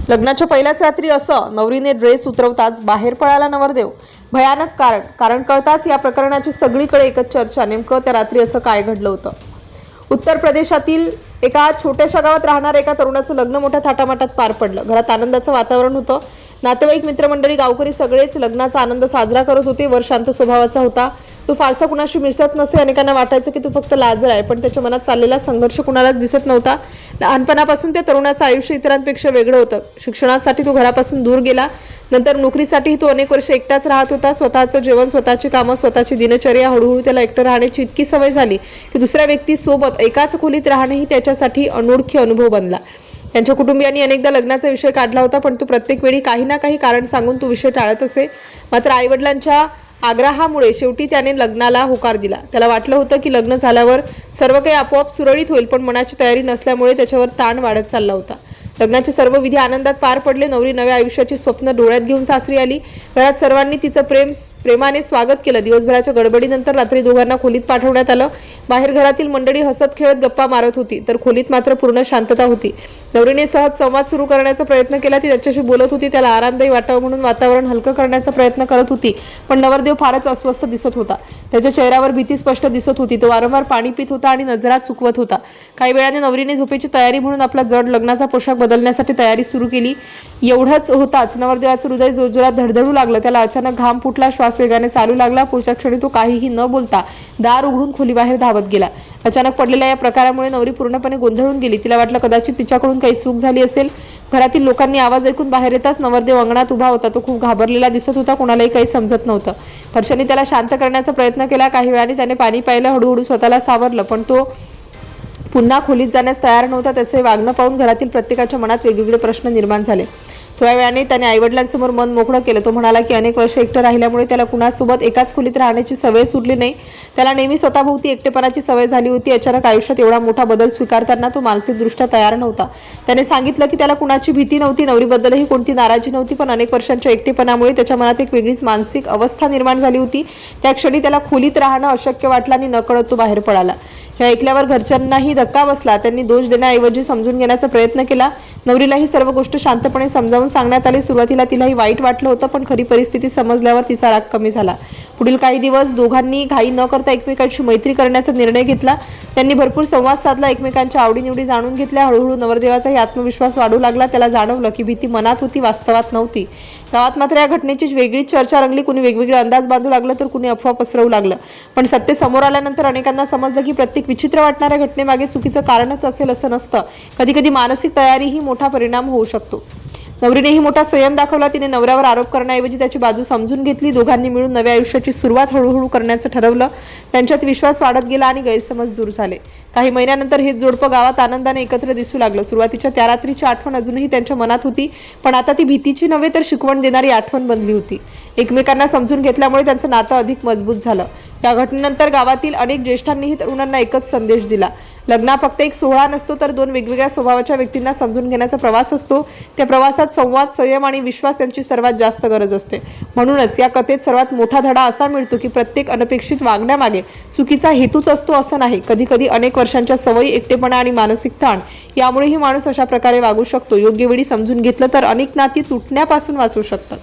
लग्नाच्या पहिल्याच रात्री असं नवरीने ड्रेस उतरवताच बाहेर पळाला नवरदेव। भयानक कारण कळताच या प्रकरणाची सगळीकडे एकच चर्चा। नेमकं त्या रात्री असं काय घडलं होतं? उत्तर प्रदेशातील एका छोट्याशा गावात राहणाऱ्या एका तरुणाचं लग्न मोठ्या थाटामाटात पार पडलं। घरात आनंदाचं वातावरण होतं। नातेवाईक, मित्रमंडळी, गावकरी सगळेच लग्नाचा आनंद साजरा करत होते। वर शांत स्वभावाचा होता। तो फारसा कुणाशी मिसळत नसे। अनेकांना वाटायचं की तो फक्त लाजरा आहे, पण त्याच्या मनात चाललेला संघर्ष कुणालाच दिसत नव्हता। लहानपणापासून त्या तरुणाचं आयुष्य इतरांपेक्षा वेगळं होतं। शिक्षणासाठी तो घरापासून दूर गेला। नंतर नोकरीसाठी तो अनेक वर्ष एकटाच राहत होता। स्वतःचं जेवण, स्वतःची कामं, स्वतःची दिनचर्या। हळूहळू त्याला एकटं राहण्याची इतकी सवय झाली की दुसऱ्या व्यक्तीसोबत एकाच खोलीत राहणेही त्याच्यासाठी अनोळखी अनुभव बनला। त्यांच्या कुटुंबियांनी अनेकदा लग्नाचा विषय काढला होता, पण तो प्रत्येक वेळी काही ना काही कारण सांगून तो विषय टाळत असे। मात्र आईवडिलांच्या आग्रहामुळे शेवटी त्याने लग्नाला होकार दिला। त्याला वाटलं होतं की लग्न झाल्यावर सर्व काही आपोआप सुरळीत होईल, पण मनाची तयारी नसल्यामुळे त्याच्यावर ताण वाढत चालला होता। लग्नाचे सर्व विधी आनंदात पार पडले। नवरी नव्या आयुष्याची स्वप्न डोळ्यात घेऊन सासरी आली। घरात सर्वांनी तिचं प्रेमाने स्वागत केलं। दिवसभराच्या गडबडीनंतर रात्री दोघांना खोलीत पाठवण्यात आलं। बाहेर घरातील मंडळी हसत खेळत गप्पा मारत होती, तर खोलीत मात्र पूर्ण शांतता होती। नवरीने सहज संवाद सुरू करण्याचा प्रयत्न केला। ती त्याच्याशी बोलत होती, त्याला आरामदायी वाटावं म्हणून वातावरण हलकं करण्याचा प्रयत्न करत होती, पण नवरदेव फारच अस्वस्थ दिसत होता। त्याच्या चेहऱ्यावर भीती स्पष्ट दिसत होती। तो वारंवार पाणी पित होता आणि नजरा चुकवत होता। काही वेळाने नवरीने झोपेची तयारी म्हणून आपला जड लग्नाचा पोशाख बदलण्यासाठी तयारी सुरू केली। एवढंच होताच नवरदेवाचं हृदय जोरजोरात धडधडू लागलं। त्याला अचानक घाम फुटला, श्वास वेगाने चालू लागला। पुढच्या क्षणी तो काहीही न बोलता दार उघडून खोलीबाहेर धावत गेला। अचानक पडलेल्या या प्रकारामुळे नवरी पूर्णपणे गोंधळून गेली। तिला वाटलं कदाचित तिच्याकडून काही चूक झाली असेल। घरातील लोकांनी आवाज ऐकून बाहेर येताच नवरदेव अंगणात उभा होता। तो खूप घाबरलेला दिसत होता। कोणालाही काही समजत नव्हतं। घरच्यांनी त्याला शांत करण्याचा प्रयत्न केला। काही वेळाने त्याने पाणी प्यायलं, हळूहळू स्वतःला सावरलं, पण तो पुन्हा खोलीत जाण्यास तयार नव्हता। त्याचे वागणं पाहून घरातील प्रत्येकाच्या मनात वेगवेगळे प्रश्न निर्माण झाले। थोड्या वेळाने त्याने आईवडिलांसमोर मन मोकळं केलं। तो म्हणाला की अनेक वर्ष एकटं राहिल्यामुळे त्याला कुणासोबत एकाच खोलीत राहण्याची सवय सुटली नाही। त्याला नेहमी स्वतःभोवती एकटेपणाची सवय झाली होती। अचानक आयुष्यात एवढा मोठा बदल स्वीकारताना तो मानसिकदृष्ट्या तयार नव्हता। त्याने सांगितलं की त्याला कुणाची भीती नव्हती, नवरीबद्दलही कोणती नाराजी नव्हती, पण अनेक वर्षांच्या एकटेपणामुळे त्याच्या मनात एक वेगळीच मानसिक अवस्था निर्माण झाली होती। त्या क्षणी त्याला खोलीत राहणं अशक्य वाटलं आणि नकळत तो बाहेर पळाला। हे ऐकल्यावर घरच्यांनाही धक्का बसला। त्यांनी दोष देण्याऐवजी समजून घेण्याचा प्रयत्न केला। नवरीला ही सर्व गोष्ट शांतपणे समजावून सांगण्यात आली। सुरुवातीला तिलाही वाईट वाटलं होतं, पण खरी परिस्थिती समजल्यावर तिचा राग कमी झाला। पुढील काही दिवस दोघांनी घाई न करता एकमेकांशी मैत्री करण्याचा निर्णय घेतला। त्यांनी भरपूर संवाद साधला, एकमेकांच्या आवडीनिवडी जाणून घेतल्या। हळूहळू नवरदेवाचाही आत्मविश्वास वाढू लागला। त्याला जाणवलं की भीती मनात होती, वास्तवात नव्हती। गावात मात्र या घटनेची वेगळीच चर्चा रंगली। कुणी वेगवेगळे अंदाज बांधू लागलं, तर कुणी अफवा पसरवू लागलं। पण सत्य समोर आल्यानंतर अनेकांना समजलं की प्रत्येक विचित्र वाटणाऱ्या घटनेमागे चुकीचं कारणच असेल असं नसतं। कधी कधी मानसिक तयारीही मोठा परिणाम होऊ शकतो। नवरीनेही मोठा संयम दाखवला। तिने नवऱ्यावर आरोप करण्याऐवजी त्याची बाजू समजून घेतली। दोघांनी मिळून नव्या आयुष्याची सुरुवात हळूहळू करण्याचं ठरवलं। त्यांच्यात विश्वास वाढत गेला आणि गैरसमज दूर झाले। काही महिन्यानंतर हे जोडपं गावात आनंदाने एकत्र दिसू लागलं। सुरुवातीच्या त्या रात्रीची आठवण अजूनही त्यांच्या मनात होती, पण आता ती भीतीची नव्हे तर शिकवण देणारी आठवण बनली होती। एकमेकांना समजून घेतल्यामुळे त्यांचं नातं अधिक मजबूत झालं। या घटनेनंतर गावातील अनेक ज्येष्ठांनीही तरुणांना एकच संदेश दिला: लग्न फक्त एक सोहळा नसतो, तर दोन वेगवेगळ्या स्वभावाच्या व्यक्तींना समजून घेण्याचा प्रवास असतो। त्या प्रवासात संवाद, संयम आणि विश्वास यांची सर्वात जास्त गरज असते। म्हणूनच या कथेत सर्वात मोठा धडा असा मिळतो की प्रत्येक अनपेक्षित वागण्यामागे चुकीचा हेतूच असतो असं नाही। कधी कधी अनेक वर्षांच्या सवयी, एकटेपणा आणि मानसिक ताण यामुळेही माणूस अशा प्रकारे वागू शकतो। योग्य वेळी समजून घेतलं तर अनेक नाती तुटण्यापासून वाचू शकतात।